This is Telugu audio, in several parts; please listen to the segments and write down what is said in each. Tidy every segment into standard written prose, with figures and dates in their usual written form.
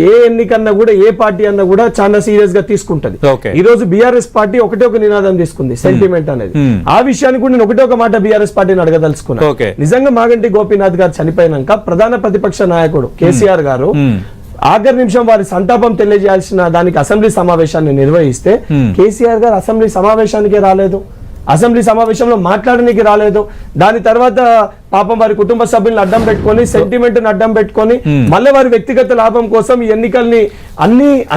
ఏ ఎన్నికన్నా కూడా ఏ పార్టీ అన్నా కూడా చాలా సీరియస్ గా తీసుకుంటది. ఈ రోజు బీఆర్ఎస్ పార్టీ ఒకటే ఒక నినాదం తీసుకుంది, సెంటిమెంట్ అనేది. ఆ విషయాన్ని కూడా నేను ఒకటే ఒక మాట బీఆర్ఎస్ పార్టీని అడగదలుచుకున్నా. నిజంగా మాగంటి గోపీనాథ్ గారు చనిపోయినాక ప్రధాన ప్రతిపక్ష నాయకుడు కేసీఆర్ గారు ఆఖరి నిమిషం వారి సంతాపం తెలియజేయాల్సిన దానికి అసెంబ్లీ సమావేశాన్ని నిర్వహిస్తే కేసీఆర్ గారు అసెంబ్లీ సమావేశానికే రాలేదు, అసెంబ్లీ సమావేశంలో మాట్లాడడానికి రాలేదు. దాని తర్వాత పాపం వారి కుటుంబ సభ్యులను అడ్డం పెట్టుకొని, సెంటిమెంట్ అడ్డం పెట్టుకొని మళ్ళీ వారి వ్యక్తిగత లాభం కోసం ఈ ఎన్నికల్ని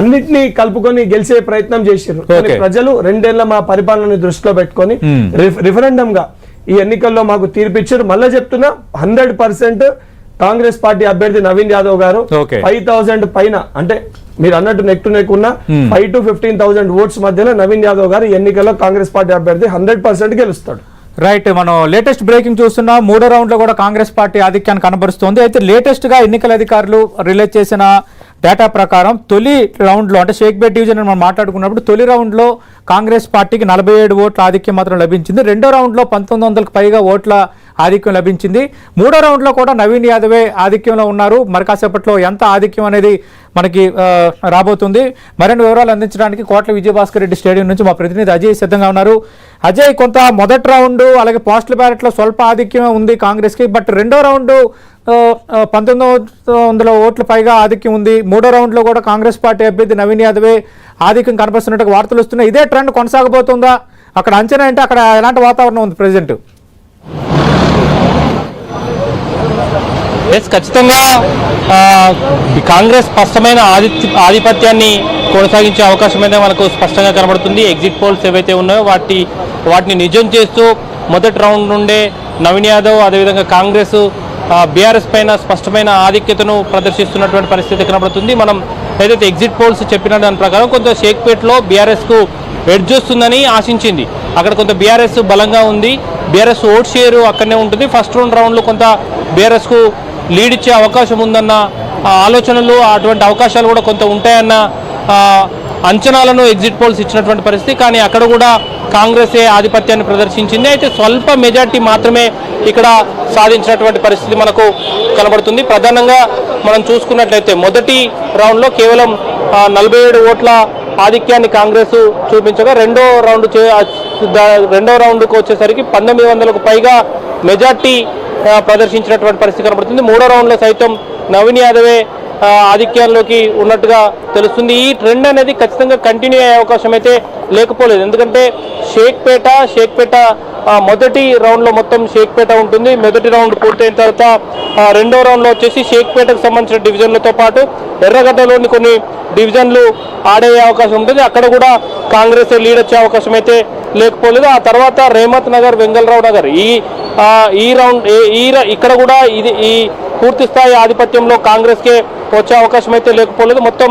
అన్నిటినీ కలుపుకొని గెలిచే ప్రయత్నం చేశారు. ప్రజలు 2 ఏళ్ల మా పరిపాలనని దృష్టిలో పెట్టుకొని రిఫరెండం గా ఈ ఎన్నికల్లో మాకు తీర్పిచ్చారు. మళ్ళీ చెప్తున్నా 100% కాంగ్రెస్ పార్టీ అభ్యర్థి నవీన్ యాదవ్ గారు 5,000 పైన, అంటే మీరు అన్నట్టు నెక్ టు నెక్ ఉన్న 5,000 to 15,000 ఓట్స్ మధ్యలో నవీన్ యాదవ్ గారు ఎన్నికల్లో కాంగ్రెస్ పార్టీ అభ్యర్థి 100% గెలుస్తాడు. రైట్, మనం లేటెస్ట్ బ్రేకింగ్ చూస్తున్నాం. 3వ రౌండ్ లో కూడా కాంగ్రెస్ పార్టీ ఆధిక్యాన్ని కనబరుస్తోంది. అయితే లేటెస్ట్ గా ఎన్నికల అధికారులు రిలీజ్ చేసిన డేటా ప్రకారం తొలి రౌండ్ లో, అంటే షేక్పేట్ డివిజన్ మనం మాట్లాడుకున్నప్పుడు తొలి రౌండ్ లో కాంగ్రెస్ పార్టీకి 47 ఓట్ల ఆధిక్యం మాత్రం లభించింది. 2వ రౌండ్ లో 1900కు పైగా ఓట్ల ఆధిక్యం లభించింది. 3వ రౌండ్ లో కూడా నవీన్ యాదవే ఆధిక్యంలో ఉన్నారు. మరి కాసేపట్లో ఎంత ఆధిక్యం అనేది మనకి రాబోతుంది. మరిన్ని వివరాలు అందించడానికి కోట్ల విజయభాస్కర్ రెడ్డి స్టేడియం నుంచి మా ప్రతినిధి అజయ్ సిద్ధంగా ఉన్నారు. అజయ్, కొంత మొదటి రౌండ్ అలాగే పోస్టల్ బ్యాలెట్ లో స్వల్ప ఆధిక్యం ఉంది కాంగ్రెస్ కి, బట్ 2వ రౌండ్ 1900 ఓట్ల పైగా ఆధిక్యం ఉంది. 3వ రౌండ్ లో కూడా కాంగ్రెస్ పార్టీ అభ్యర్థి నవీన్ యాదవే ఆధిక్యం కనిపిస్తున్నట్టు వార్తలు వస్తున్నాయి. ఇదే ట్రెండ్ కొనసాగబోతుందా? అక్కడ అంచనా అంటే అక్కడ ఎలాంటి వాతావరణం ఉంది ప్రెసిడెంట్? ఖచ్చితంగా కాంగ్రెస్ స్పష్టమైన ఆధిపత్యాన్ని కొనసాగించే అవకాశం అయితే మనకు స్పష్టంగా కనబడుతుంది. ఎగ్జిట్ పోల్స్ ఏవైతే ఉన్నాయో వాటిని నిజం చేస్తూ మొదటి రౌండ్ నుండే నవీన్ యాదవ్ అదేవిధంగా కాంగ్రెస్ బీఆర్ఎస్ పైన స్పష్టమైన ఆధిక్యతను ప్రదర్శిస్తున్నటువంటి పరిస్థితి కనబడుతుంది. మనం ఏదైతే ఎగ్జిట్ పోల్స్ చెప్పిన దాని ప్రకారం కొంత షేక్పేట్లో బీఆర్ఎస్కు ఎడ్జ్ వస్తుందని ఆశించింది. అక్కడ కొంత బీఆర్ఎస్ బలంగా ఉంది, బీఆర్ఎస్ ఓట్ షేరు అక్కడనే ఉంటుంది. ఫస్ట్ రౌండ్లో కొంత బీఆర్ఎస్కు లీడ్ ఇచ్చే అవకాశం ఉందన్న ఆలోచనలు, అటువంటి అవకాశాలు కూడా కొంత ఉంటాయన్న అంచనాలను ఎగ్జిట్ పోల్స్ ఇచ్చినటువంటి పరిస్థితి. కానీ అక్కడ కూడా కాంగ్రెసే ఆధిపత్యాన్ని ప్రదర్శించింది. అయితే స్వల్ప మెజార్టీ మాత్రమే ఇక్కడ సాధించినటువంటి పరిస్థితి మనకు కనబడుతుంది. ప్రధానంగా మనం చూసుకున్నట్లయితే మొదటి రౌండ్లో కేవలం 47 ఓట్ల ఆధిక్యాన్ని కాంగ్రెస్ చూపించగా రెండో రౌండ్కు వచ్చేసరికి 1900కు పైగా మెజార్టీ ప్రదర్శించినటువంటి పరిస్థితి కనబడుతుంది. 3వ రౌండ్లో సైతం నవీన్ యాదవే ఆధిక్యంలోకి ఉన్నట్టుగా తెలుస్తుంది. ఈ ట్రెండ్ అనేది ఖచ్చితంగా కంటిన్యూ అయ్యే అవకాశం అయితే లేకపోలేదు. ఎందుకంటే షేక్పేట మొదటి రౌండ్లో మొత్తం షేక్పేట ఉంటుంది. మొదటి రౌండ్ పూర్తయిన తర్వాత 2వ రౌండ్లో వచ్చేసి షేక్పేటకు సంబంధించిన డివిజన్లతో పాటు ఎర్రగడ్డలోని కొన్ని డివిజన్లు ఆడే అవకాశం ఉంటుంది. అక్కడ కూడా కాంగ్రెస్ లీడ్ వచ్చే అవకాశం అయితే లేకపోలేదు. ఆ తర్వాత రేమత్ నగర్, వెంగళరావు నగర్ ఈ రౌండ్ ఇక్కడ కూడా ఈ పూర్తి స్థాయి ఆధిపత్యంలో కాంగ్రెస్కే వచ్చే అవకాశం అయితే లేకపోలేదు. మొత్తం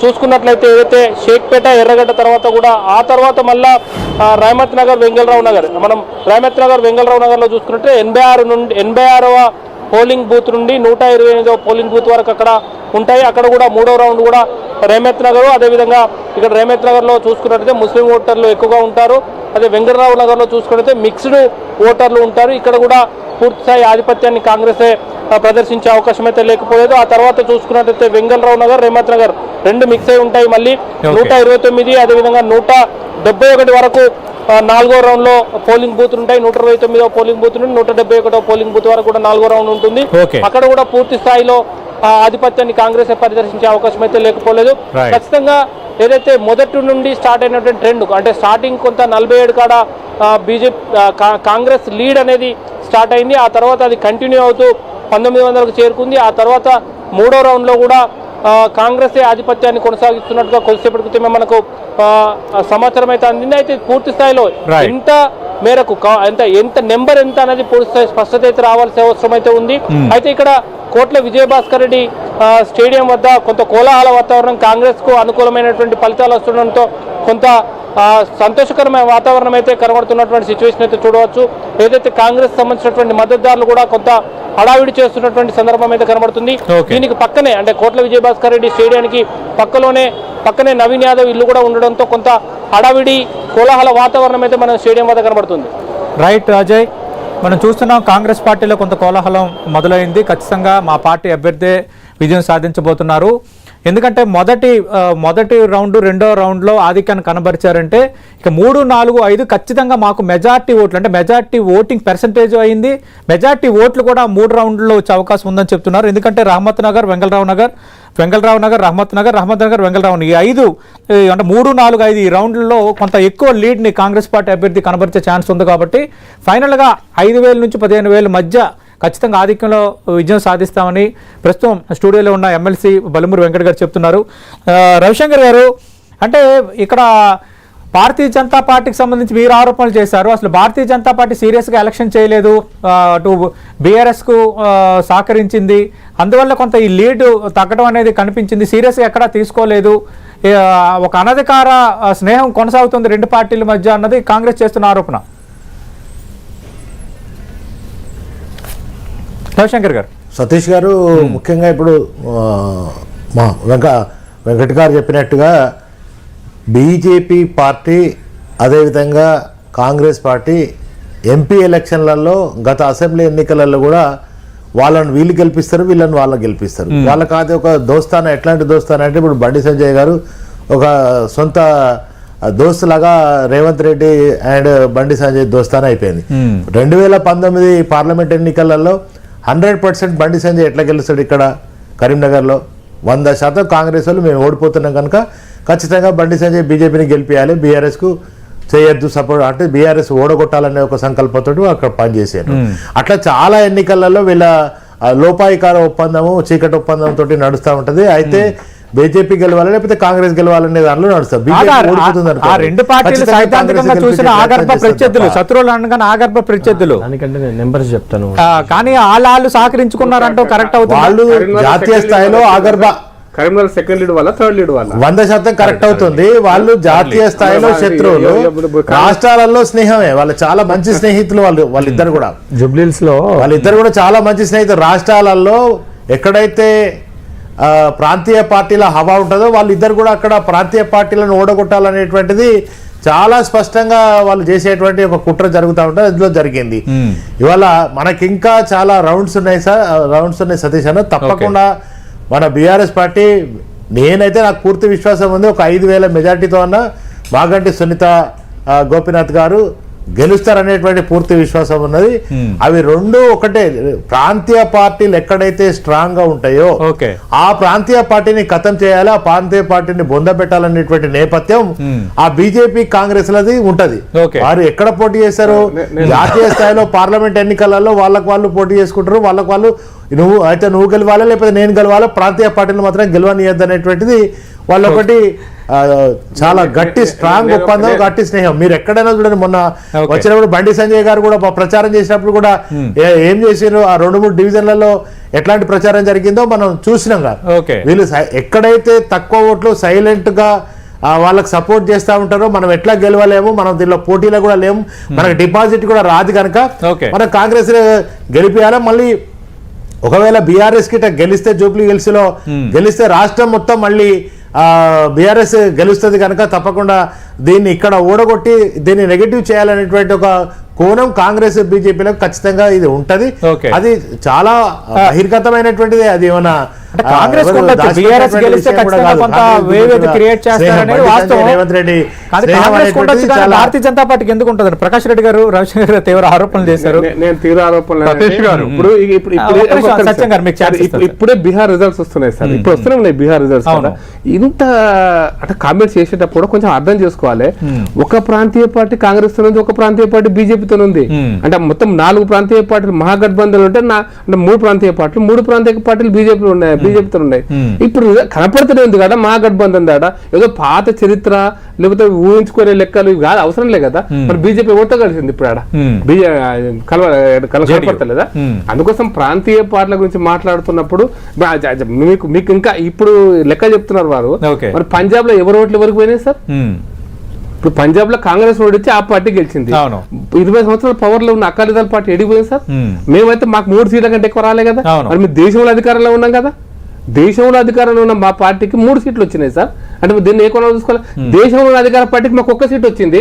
చూసుకున్నట్లయితే ఏదైతే షేక్పేట, ఎర్రగడ్డ తర్వాత కూడా ఆ తర్వాత మళ్ళా రేమత్ నగర్, వెంగళరావు నగర్, మనం రేమత్ నగర్, వెంగళరావు నగర్లో చూసుకున్నట్టే 86వ పోలింగ్ బూత్ నుండి 128వ పోలింగ్ బూత్ వరకు అక్కడ ఉంటాయి. అక్కడ కూడా 3వ రౌండ్ కూడా రేమత్ నగర్, అదేవిధంగా ఇక్కడ రేమత్ నగర్లో చూసుకున్నట్లయితే ముస్లిం ఓటర్లు ఎక్కువగా ఉంటారు. అదే వెంగళరావు నగర్లో చూసుకున్నట్లయితే మిక్స్డ్ ఓటర్లు ఉంటారు. ఇక్కడ కూడా పూర్తిస్థాయి ఆధిపత్యాన్ని కాంగ్రెసే ప్రదర్శించే అవకాశం అయితే లేకపోలేదు. ఆ తర్వాత చూసుకున్నట్లయితే వెంగళరావు నగర్, రేమత్ నగర్ రెండు మిక్స్ అయి ఉంటాయి. మళ్ళీ 129 అదేవిధంగా 171 వరకు 4వ రౌండ్లో పోలింగ్ బూత్ ఉంటాయి. 129వ పోలింగ్ బూత్ నుండి 171వ పోలింగ్ బూత్ వరకు కూడా 4వ రౌండ్ ఉంటుంది. అక్కడ కూడా పూర్తి స్థాయిలో ఆధిపత్యాన్ని కాంగ్రెస్ ప్రదర్శించే అవకాశం అయితే లేకపోలేదు. ఖచ్చితంగా ఏదైతే మొదటి నుండి స్టార్ట్ అయినటువంటి ట్రెండ్, అంటే స్టార్టింగ్ కొంత 47 కాడ కాంగ్రెస్ లీడ్ అనేది స్టార్ట్ అయింది. ఆ తర్వాత అది కంటిన్యూ అవుతూ 1900కు చేరుకుంది. ఆ తర్వాత 3వ రౌండ్లో కూడా కాంగ్రెసే ఆధిపత్యాన్ని కొనసాగిస్తున్నట్టుగా కొద్దిసేపటి క్రితమే మనకు సమాచారం అయితే అందింది. అయితే పూర్తి స్థాయిలో ఎంత మేరకు ఎంత నెంబర్ ఎంత అనేది పూర్తి స్థాయి స్పష్టత అయితే రావాల్సిన అవసరం అయితే ఉంది. అయితే ఇక్కడ కోట్ల విజయభాస్కర్ రెడ్డి స్టేడియం వద్ద కొంత కోలాహల వాతావరణం, కాంగ్రెస్ కు అనుకూలమైనటువంటి ఫలితాలు వస్తుండడంతో కొంత సంతోషకరమైన వాతావరణం అయితే కనబడుతున్నటువంటి సిచ్యువేషన్ అయితే చూడవచ్చు. ఏదైతే కాంగ్రెస్ సంబంధించినటువంటి మద్దతుదారులు కూడా కొంత హడావిడి చేస్తున్నటువంటి సందర్భం అయితే కనబడుతుంది. దీనికి పక్కనే, అంటే కోట్ల విజయభాస్కర్ రెడ్డి స్టేడియానికి పక్కనే నవీన్ యాదవ్ ఇల్లు కూడా ఉండడంతో కొంత హడావిడి కోలాహల వాతావరణం అయితే మన స్టేడియం వద్ద కనబడుతుంది. రైట్ అజయ్, మనం చూస్తున్నాం కాంగ్రెస్ పార్టీలో కొంత కోలాహలం మొదలైంది. ఖచ్చితంగా మా పార్టీ అభ్యర్థే విజయం సాధించబోతున్నారు. ఎందుకంటే మొదటి రౌండ్ రెండో రౌండ్లో ఆధిక్యాన్ని కనబరిచారంటే ఇక 3, 4, 5 ఖచ్చితంగా మాకు మెజార్టీ ఓట్లు అంటే మెజార్టీ ఓటింగ్ పర్సంటేజ్ అయింది, మెజార్టీ ఓట్లు కూడా 3 రౌండ్లో వచ్చే అవకాశం ఉందని చెప్తున్నారు. ఎందుకంటే రహమత్ నగర్, వెంగళరావు నగర్, రహమత్ నగర్, వెంగళరావు ఈ 5 అంటే 3, 4, 5 ఈ రౌండ్లలో కొంత ఎక్కువ లీడ్ని కాంగ్రెస్ పార్టీ అభ్యర్థి కనబరిచే ఛాన్స్ ఉంది. కాబట్టి ఫైనల్గా 5,000 నుంచి 15,000 మధ్య ఖచ్చితంగా ఆధిక్యంలో విజయం సాధిస్తామని ప్రస్తుతం స్టూడియోలో ఉన్న ఎమ్మెల్సీ బలుమూరి వెంకట్ గారు చెప్తున్నారు. రవిశంకర్ గారు, అంటే ఇక్కడ భారతీయ జనతా పార్టీకి సంబంధించి మీరు ఆరోపణలు చేశారు. అసలు భారతీయ జనతా పార్టీ సీరియస్గా ఎలక్షన్ చేయలేదు, అటు బీఆర్ఎస్కు సహకరించింది, అందువల్ల కొంత ఈ లీడ్ తగ్గడం అనేది కనిపించింది, సీరియస్గా ఎక్కడా తీసుకోలేదు, ఒక అనధికార స్నేహం కొనసాగుతుంది 2 పార్టీల మధ్య అన్నది కాంగ్రెస్ చేస్తున్న ఆరోపణ. రవిశంకర్ గారు, సతీష్ గారు, ముఖ్యంగా ఇప్పుడు మా వెంకట్ గారు చెప్పినట్టుగా బీజేపీ పార్టీ అదేవిధంగా కాంగ్రెస్ పార్టీ ఎంపీ ఎలక్షన్లలో గత అసెంబ్లీ ఎన్నికలలో కూడా వాళ్ళని వీళ్ళు గెలిపిస్తారు, వీళ్ళని వాళ్ళని గెలిపిస్తారు. వాళ్ళకి అది ఒక దోస్తాన, ఎట్లాంటి దోస్తాన అంటే ఇప్పుడు బండి సంజయ్ గారు ఒక సొంత దోస్తులాగా రేవంత్ రెడ్డి అండ్ బండి సంజయ్ దోస్తాన అయిపోయింది. 2019 పార్లమెంట్ ఎన్నికలలో 100% బండి సంజయ్ ఎట్లా గెలుస్తాడు? ఇక్కడ కరీంనగర్లో 100% కాంగ్రెస్ వాళ్ళు మేము ఓడిపోతున్నాం కనుక ఖచ్చితంగా బండి సంజయ్ బీజేపీని గెలిపించాలి, బీఆర్ఎస్కు చేయొద్దు సపోర్ట్ అంటే బీఆర్ఎస్ ఓడగొట్టాలనే ఒక సంకల్పంతో అక్కడ పనిచేశారు. అట్లా చాలా ఎన్నికలలో వీళ్ళ లోపాయికార ఒప్పందము, చీకటి ఒప్పందంతో నడుస్తూ ఉంటుంది. అయితే బీజేపీ గెలవాలి లేకపోతే కాంగ్రెస్ గెలవాలనే దానిలో నడుస్తారు. రెండు పార్టీలు సైద్ధాంతికంగా చూసిన ఆగర్భ ప్రత్యర్థులు, శత్రువులు అనగానే ఆగర్భ ప్రత్యర్థులు. దానికంటే నేను నెంబర్స్ చెప్తాను. కానీ వాళ్ళు సహకరించుకున్నారంటూ కరెక్ట్ అవుతుంది. వాళ్ళు జాతీయ స్థాయిలో ఆగర్భ కరీంనగర్ సెకండ్ లీడ్ వల్ల థర్డ్ లీడ్ వల్ల 100% కరెక్ట్ అవుతుంది. వాళ్ళు జాతీయ స్థాయిలో శత్రువులు, రాష్ట్రాలలో స్నేహమే. వాళ్ళు చాలా మంచి స్నేహితులు. వాళ్ళిద్దరు కూడా జుబ్లీస్ లో వాళ్ళిద్దరు కూడా చాలా మంచి స్నేహితులు. రాష్ట్రాలలో ఎక్కడైతే ప్రాంతీయ పార్టీల హవా ఉంటుందో వాళ్ళిద్దరు కూడా అక్కడ ప్రాంతీయ పార్టీలను ఓడగొట్టాలనేటువంటిది చాలా స్పష్టంగా వాళ్ళు చేసేటువంటి ఒక కుట్ర జరుగుతూ ఉంటుంది. అందులో జరిగింది. ఇవాళ మనకి ఇంకా చాలా రౌండ్స్ ఉన్నాయి సతీష్ అన్న. తప్పకుండా మన బీఆర్ఎస్ పార్టీ, నేనైతే నాకు పూర్తి విశ్వాసం ఉంది, ఒక 5,000 మెజార్టీతో అన్న మాగంటి సునీత గోపీనాథ్ గారు గెలుస్తారనేటువంటి పూర్తి విశ్వాసం ఉన్నది. అవి రెండు ఒకటే. ప్రాంతీయ పార్టీలు ఎక్కడైతే స్ట్రాంగ్ గా ఉంటాయో ఆ ప్రాంతీయ పార్టీని ఖతం చేయాలి, ఆ ప్రాంతీయ పార్టీని బొందబెట్టాలనేటువంటి నేపథ్యం ఆ బీజేపీ కాంగ్రెస్ లది ఉంటది. వారు ఎక్కడ పోటీ చేశారు? జాతీయ స్థాయిలో పార్లమెంట్ ఎన్నికలలో వాళ్ళకు వాళ్ళు పోటీ చేసుకుంటారు. వాళ్ళకు వాళ్ళు నువ్వు గెలవాలా లేకపోతే నేను గెలవాలా, ప్రాంతీయ పార్టీలు మాత్రం గెలవనియద్దు అనేటువంటిది వాళ్ళొకటి చాలా గట్టి స్ట్రాంగ్ ఒప్పందం, గట్టి స్నేహం. మీరు ఎక్కడైనా చూడండి, మొన్న వచ్చినప్పుడు బండి సంజయ్ గారు కూడా ప్రచారం చేసినప్పుడు కూడా ఏం చేసారు, ఆ 2-3 డివిజన్లలో ఎట్లాంటి ప్రచారం జరిగిందో మనం చూసినాం. వీళ్ళు ఎక్కడైతే తక్కువ ఓట్లు సైలెంట్ గా వాళ్ళకి సపోర్ట్ చేస్తూ ఉంటారో మనం ఎట్లా గెలవలేము, మనం దీనిలో పోటీలో కూడా లేము, మనకు డిపాజిట్ కూడా రాదు కనుక మనం కాంగ్రెస్ గెలిపియాలి. మళ్ళీ ఒకవేళ బీఆర్ఎస్ కిట గెలిస్తే, జూబ్లీ హిల్స్ లో గెలిస్తే రాష్ట్రం మొత్తం మళ్ళీ బీఆర్ఎస్ గెలుస్తుంది కనుక తప్పకుండా దీన్ని ఇక్కడ ఓడగొట్టి దీన్ని నెగటివ్ చేయాలనేటువంటి ఒక కోణం కాంగ్రెస్ బీజేపీలో ఖచ్చితంగా ఇది ఉంటది. అది చాలా బహిర్గతమైనటువంటిది. అది ఏమన్నా కాంగ్రెస్ భారతీయ జనతా పార్టీకి ఎందుకు ఉంటుంది? ప్రకాష్ రెడ్డి గారు, రవిశంకర్ గారు తీవ్ర ఆరోపణలు చేశారు. నేను తీవ్ర ఆరోపణలు ఇప్పుడే బీహార్ రిజల్ట్స్ వస్తున్నాయి సార్, ఇప్పుడు వస్తున్నాయి బీహార్ రిజల్ట్స్. ఇంత అంటే కామెంట్స్ చేసేటప్పుడు కొంచెం అర్థం చేసుకోవాలి. ఒక ప్రాంతీయ పార్టీ కాంగ్రెస్ తో ఉంది, ఒక ప్రాంతీయ పార్టీ బీజేపీతో ఉంది. అంటే మొత్తం 4 ప్రాంతీయ పార్టీలు మహాగఠబంధన్ ఉంటే 3 ప్రాంతీయ పార్టీలు, 3 ప్రాంతీయ పార్టీలు బీజేపీతో ఉన్నాయి. ఇప్పుడు కనపడుతూనే ఉంది కదా మహాగఠబంధన్ దాట. ఏదో పాత చరిత్ర లేకపోతే ఊహించుకునే లెక్కలు ఇవి కాదు, అవసరం లేదు కదా. మరి బీజేపీ ఓట్తో కలిసింది ఇప్పుడు ఆడ కనపడతలేదా? అందుకోసం ప్రాంతీయ పార్టీల గురించి మాట్లాడుతున్నప్పుడు మీకు ఇంకా ఇప్పుడు లెక్క చెప్తున్నారు వారు. మరి పంజాబ్ లో ఎవరు ఓట్లు ఎవరికి పోయినాయి సార్? ఇప్పుడు పంజాబ్ లో కాంగ్రెస్ ఓడిచ్చి ఆ పార్టీ గెలిచింది. 20 సంవత్సరాల పవర్ లో ఉన్న అకాలీదళ పార్టీ ఎడిపోయింది సార్. మేమైతే మాకు 3 సీట్ల కంటే ఎక్కువ రాలే కదా. మరి మేము దేశంలో అధికారంలో ఉన్నాం కదా. దేశంలో అధికారంలో ఉన్న మా పార్టీకి 3 సీట్లు వచ్చినాయి సార్. అంటే దీన్ని ఏ కొనాలి చూసుకోవాలి. దేశంలో అధికార పార్టీకి మాకు 1 సీట్ వచ్చింది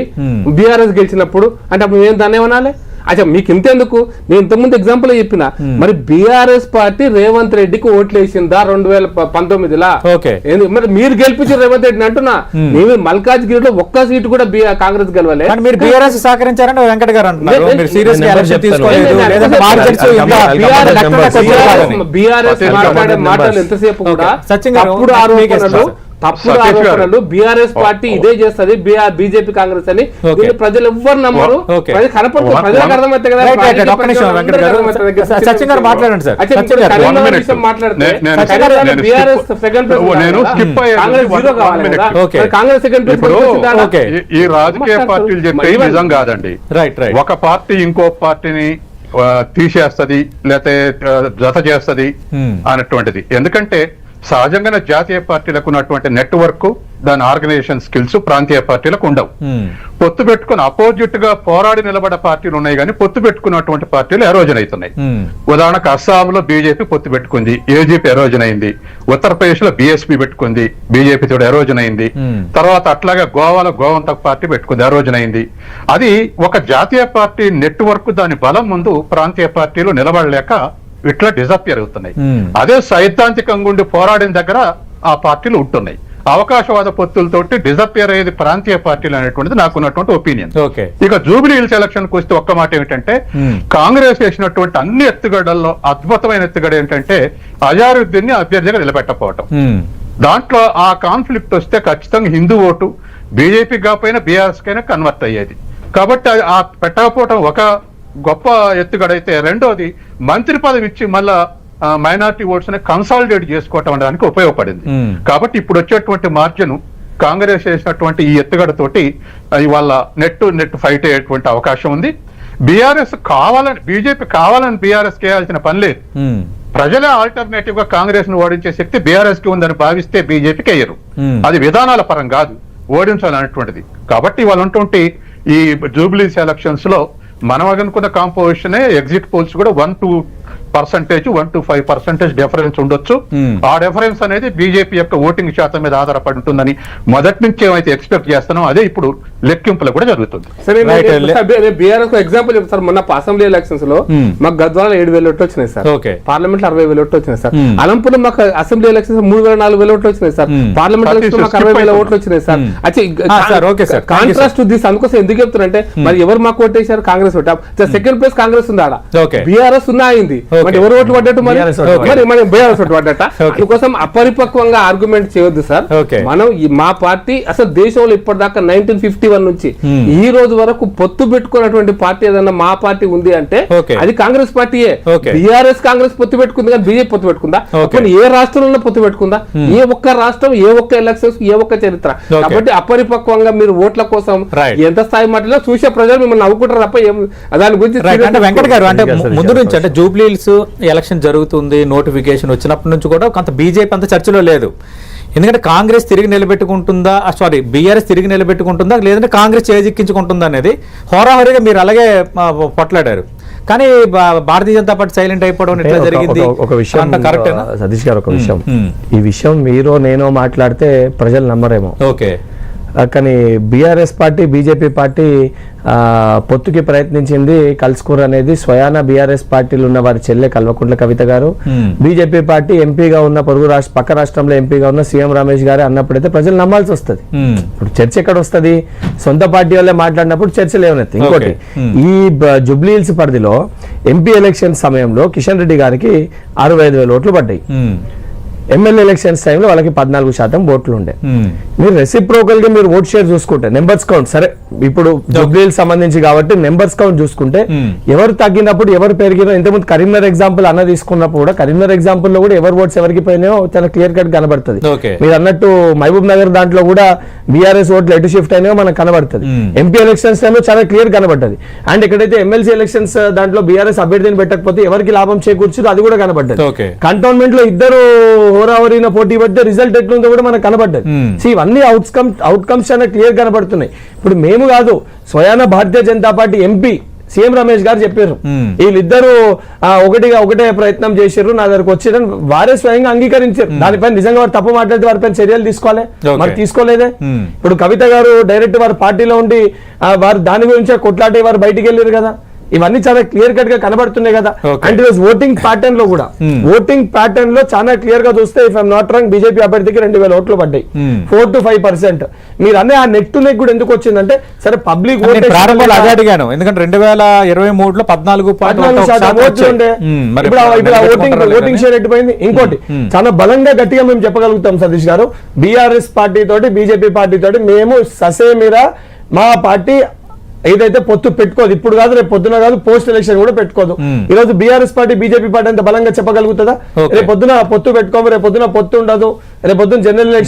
బీఆర్ఎస్ గెలిచినప్పుడు. అంటే అప్పుడు మేము దాన్ని ఏమనాలి? అచ్చా మీకు ఇంతెందుకు, నేను ఇంతకుముందు ఎగ్జాంపుల్ చెప్పిన, మరి బీఆర్ఎస్ పార్టీ రేవంత్ రెడ్డికి ఓట్లు వేసిందా 2019లా? మరి మీరు గెలిపించారు రేవంత్ రెడ్డిని అంటున్నా. నేను మల్కాజ్గిరిలో ఒక్క సీటు కూడా కాంగ్రెస్ గెలవలే. మీరు బీఆర్ఎస్ సహకరించారని వెంకట గారు అంటున్నారు. మీరు సీరియస్ గా ఎలక్షన్ తీసుకోలేదు. బీఆర్ఎస్ మాట్లాడే మాటలు ఎంతసేపు కూడా తప్పుడు ఆరోపణలు, తప్పుడు ఆరోపణలు. బీఆర్ఎస్ పార్టీ ఇదే చేస్తుంది, బీజేపీ కాంగ్రెస్ అని. ప్రజలు ఎవ్వరు నమ్మరు, కనపడుతుంది, ప్రజలకు అర్థమైతే కదా. సచిన్ గారు మాట్లాడండి సార్. కాంగ్రెస్ సెకండ్ ఈ రాజకీయ పార్టీలు చెప్పే నిజం కాదండి. ఒక పార్టీ ఇంకో పార్టీని తీసేస్తది లేకపోతే జత చేస్తది అన్నటువంటిది. ఎందుకంటే సహజంగానే జాతీయ పార్టీలకు ఉన్నటువంటి నెట్వర్క్, దాని ఆర్గనైజేషన్ స్కిల్స్ ప్రాంతీయ పార్టీలకు ఉండవు. పొత్తు పెట్టుకుని అపోజిట్ గా పోరాడి నిలబడే పార్టీలు ఉన్నాయి, కానీ పొత్తు పెట్టుకున్నటువంటి పార్టీలు ఎరోజన్ అవుతున్నాయి. ఉదాహరణకు అస్సాంలో బీజేపీ పొత్తు పెట్టుకుంది, ఏజీపీ ఎరోజన్ అయింది. ఉత్తరప్రదేశ్ లో బీఎస్పీ పెట్టుకుంది, బీజేపీ తోడు ఎరోజన్ అయింది. తర్వాత అట్లాగే గోవాలో గోవంతక్ పార్టీ పెట్టుకుంది, ఎరోజన్ అయింది. అది ఒక జాతీయ పార్టీ నెట్వర్క్, దాని బలం ముందు ప్రాంతీయ పార్టీలు నిలబడలేక ఇట్లా డిజపియర్ అవుతున్నాయి. అదే సైద్ధాంతికంగా ఉండి పోరాడిన దగ్గర ఆ పార్టీలు ఉంటున్నాయి. అవకాశవాద పొత్తులతోటి డిజపియర్ అయ్యేది ప్రాంతీయ పార్టీలు అనేటువంటిది నాకున్నటువంటి ఒపీనియన్. ఇక జూబ్లీ హిల్స్ ఎలక్షన్ కు వస్తే ఒక్క మాట ఏమిటంటే, కాంగ్రెస్ చేసినటువంటి అన్ని ఎత్తుగడల్లో అద్భుతమైన ఎత్తుగడ ఏంటంటే అజారుద్దీన్ ని అభ్యర్థిగా నిలబెట్టకపోవటం. దాంట్లో ఆ కాన్ఫ్లిక్ట్ వస్తే ఖచ్చితంగా హిందూ ఓటు బీజేపీ కాకపోయినా బీఆర్ఎస్ కైనా కన్వర్ట్ అయ్యేది. కాబట్టి ఆ పెట్టకపోవటం ఒక గొప్ప ఎత్తుగడైతే, రెండోది మంత్రి పదవి ఇచ్చి మళ్ళా మైనారిటీ ఓట్స్ ని కన్సాలిడేట్ చేసుకోవటం అనడానికి ఉపయోగపడింది. కాబట్టి ఇప్పుడు వచ్చేటువంటి మార్జిన్ కాంగ్రెస్ చేసినటువంటి ఈ ఎత్తుగడతోటి ఇవాళ నెట్ ఫైట్ అయ్యేటువంటి అవకాశం ఉంది. బీఆర్ఎస్ కావాలని, బీజేపీ కావాలని బీఆర్ఎస్ చేయాల్సిన పని లేదు. ప్రజలే ఆల్టర్నేటివ్ గా కాంగ్రెస్ ను ఓడించే శక్తి బీఆర్ఎస్ కి ఉందని భావిస్తే బీజేపీకి అయ్యరు. అది విధానాల పరం కాదు, ఓడించాలనేటువంటిది. కాబట్టి వాళ్ళు ఉంటుంటే ఈ జూబ్లీస్ ఎలక్షన్స్ లో మనం అనుకున్న కాంపోజిషనే ఎగ్జిట్ పోల్స్ కూడా 1 to 5% డిఫరెన్స్ ఉండొచ్చు. ఆ డిఫరెన్స్ అనేది బీజేపీ యొక్క ఓటింగ్ శాతం మీద ఆధారపడి ఉంటుందని మొదటి నుంచి ఏమైతే ఎక్స్పెక్ట్ చేస్తున్నాం అదే ఇప్పుడు లెక్కింపులు కూడా జరుగుతుంది. బీఆర్ఎస్ ఎగ్జాంపుల్ చెప్తారు. మొన్న అసెంబ్లీ ఎలక్షన్స్ లో మాకు గద్వాల 7,000 ఓట్లు వచ్చినాయి సార్, పార్లమెంట్ లో 60,000 ఓట్లు వచ్చినాయి సార్. అలంపూర్ మాకు అసెంబ్లీ ఎలక్షన్స్ 3,000-4,000 ఓట్లు వచ్చినాయి సార్. పార్లమెంట్ ఎలక్షన్ మాకు 60,000 ఓట్లు వచ్చినాయి సార్. కాంట్రాస్ట్ దిస్ అందుకోసం ఎందుకు చెప్తున్నారంటే, మరి ఎవరు మాకు ఓటేశారు? కాంగ్రెస్ ఓటా. సెకండ్ ప్లేస్ కాంగ్రెస్ ఉంది, ఆడ బీఆర్ఎస్ ఉన్నా అయింది. మరి ఎవరు ఓట్లు పడ్డట్టు? మరి మనం బీఆర్ఎస్ ఓటు పడ్డట. అందుకోసం అపరిపక్వంగా ఆర్గ్యుమెంట్ చేయొద్దు సార్. మనం మా పార్టీ అసలు దేశంలో ఇప్పటిదాకా 1951 నుంచి ఈ రోజు వరకు పొత్తు పెట్టుకున్నటువంటి పార్టీ ఏదన్నా మా పార్టీ ఉంది అంటే అది కాంగ్రెస్ పార్టీయే. బీఆర్ఎస్ కాంగ్రెస్ పొత్తు పెట్టుకుంది కానీ బీజేపీ పొత్తు పెట్టుకుందా? ఏ రాష్ట్రంలో పొత్తు పెట్టుకుందా? ఏ ఒక్క రాష్ట్రం, ఏ ఒక్క ఎలక్షన్స్, ఏ ఒక్క చరిత్ర. కాబట్టి అపరిపక్వంగా మీరు ఓట్ల కోసం ఎంత స్థాయి మాటలో చూసే ప్రజలు మిమ్మల్ని నవ్వుకుంటారు తప్ప దాని గురించి. వెంకట గారు, అంటే ముందు నుంచి అంటే జూబ్లీ హిల్స్ ఎలక్షన్ జరుగుతుంది, నోటిఫికేషన్ వచ్చినప్పటి నుంచి కూడా కొంత బీజేపీ అంత చర్చలో లేదు. ఎందుకంటే కాంగ్రెస్ తిరిగి నిలబెట్టుకుంటుందా, బీఆర్ఎస్ తిరిగి నిలబెట్టుకుంటుందా, లేదంటే కాంగ్రెస్ చేజిక్కించుకుంటుందా అనేది హోరాహోరీగా మీరు అలాగే పొట్లాడారు. కానీ భారతీయ జనతా పార్టీ సైలెంట్ అయిపోవడం ఎట్లా జరిగింది? ఒక విషయం సతీష్ గారు, ఒక విషయం, ఈ విషయం మీరో నేనో మాట్లాడితే ప్రజలు నమ్మరేమో. కానీ బీఆర్ఎస్ పార్టీ, బీజేపీ పార్టీ పొత్తుకి ప్రయత్నించింది. కలుసుకోరు అనేది స్వయాన బీఆర్ఎస్ పార్టీలు ఉన్న వారి చెల్లె కల్వకుంట్ల కవిత గారు, బీజేపీ పార్టీ ఎంపీగా ఉన్న పక్క రాష్ట్రంలో ఎంపీగా ఉన్న సీఎం రమేష్ గారు అన్నప్పుడైతే ప్రజలు నమ్మాల్సి వస్తుంది. ఇప్పుడు చర్చ ఎక్కడ వస్తుంది? సొంత పార్టీ వాళ్ళే మాట్లాడినప్పుడు చర్చలు ఏమవుతాయి? ఇంకోటి, ఈ జూబ్లీ హిల్స్ పరిధిలో ఎంపీ ఎలక్షన్ సమయంలో కిషన్ రెడ్డి గారికి 65,000 ఓట్లు పడ్డాయి. ఎమ్మెల్యే ఎలక్షన్స్ టైంలో వాళ్ళకి 14% ఓట్లు ఉండే. మీరు రెసిప్రోకల్ గా మీరు ఓట్ షేర్ చూసుకుంటే, నెంబర్స్ కౌంట్ సరే ఇప్పుడు జూబ్లీకి సంబంధించి కాబట్టి నెంబర్స్ కౌంట్ చూసుకుంటే ఎవరు తగ్గినప్పుడు ఎవరు పెరిగినో, ఇంతకుముందు కరీంనగర్ ఎగ్జాంపుల్ అన్న తీసుకున్నప్పుడు కూడా కరీంనగర్ ఎగ్జాంపుల్ లో కూడా ఎవరు ఓట్స్ ఎవరికి పోయినాయో చాలా క్లియర్ కట్ కనబడుతుంది. మీరు అన్నట్టు మహబూబ్ నగర్ దాంట్లో కూడా బీఆర్ఎస్ ఓట్లు ఎటు షిఫ్ట్ అయినాయో మనకు కనబడుతుంది. ఎంపీ ఎలక్షన్స్ టైంలో చాలా క్లియర్ కనబడ్డది. అండ్ ఎక్కడైతే ఎమ్మెల్సీ ఎలక్షన్స్ దాంట్లో బీఆర్ఎస్ అభ్యర్థిని పెట్టకపోతే ఎవరికి లాభం చేకూర్చుదో అది కూడా కనబడ్డది. కంటోన్మెంట్ లో ఇద్దరు హోరాహోరీన పోటీ పడితే రిజల్ట్ ఎట్లుందో కూడా మనకు కనబడ్డది. ఇవన్నీ అవుట్కమ్స్ అనేది క్లియర్ కనబడుతున్నాయి. ఇప్పుడు మేము కాదు, స్వయాన Bharatiya Janata party MP CM Ramesh గారు చెప్పారు, వీళ్ళిద్దరూ ఒకటే ప్రయత్నం చేశారు, నా దగ్గరకు వచ్చారని వారే స్వయంగా అంగీకరించారు. దానిపైన నిజంగా వారు తప్పు మాట్లాడితే వారిపైన చర్యలు తీసుకోవాలి, మరి తీసుకోలేదే. ఇప్పుడు కవిత గారు డైరెక్ట్ వారి పార్టీలో ఉండి వారు దాని గురించి కొట్లాటే వారు బయటికి వెళ్ళారు కదా. ఇవన్నీ చాలా క్లియర్ కట్ గా కనబడుతున్నాయి కదా. అంటే ఓటింగ్ ప్యాటర్న్ లో కూడా చాలా క్లియర్ గా చూస్తే if I'm not wrong BJP అభ్యర్థికి 2000 ఓట్లు పడ్డాయి, 4 to 5%. మీరు అన్నీ ఆ నెక్ టు నెక్ కూడా ఎందుకు వచ్చిందంటే సరే పబ్లిక్ ప్రారంభంలో అదే అడిగాను, ఎందుకంటే 2023లో 14% ఓట్లు ఉండే. ఇప్పుడు ఓటింగ్ షేర్ ఎట్టిపోయింది. ఇంకోటి చాలా బలంగా గట్టిగా మేము చెప్పగలుగుతాం సతీష్ గారు, బీఆర్ఎస్ పార్టీ తోటి బీజేపీ పార్టీ తోటి మేము ససేమిరా మా పార్టీ ఏదైతే పొత్తు పెట్టుకోదు, ఇప్పుడు కాదు రేపు పొద్దున కాదు, పోస్ట్ ఎలక్షన్ కూడా పెట్టుకోదు. ఈ రోజు బీఆర్ఎస్ పార్టీ బీజేపీ పార్టీ అంత బలంగా చెప్పగలుగుతుందా? రేపు పొద్దున పొత్తు పెట్టుకోము, రేపు పొద్దున పొత్తు ఉండదు, రేపు పొద్దున జనరల్ ఎలక్షన్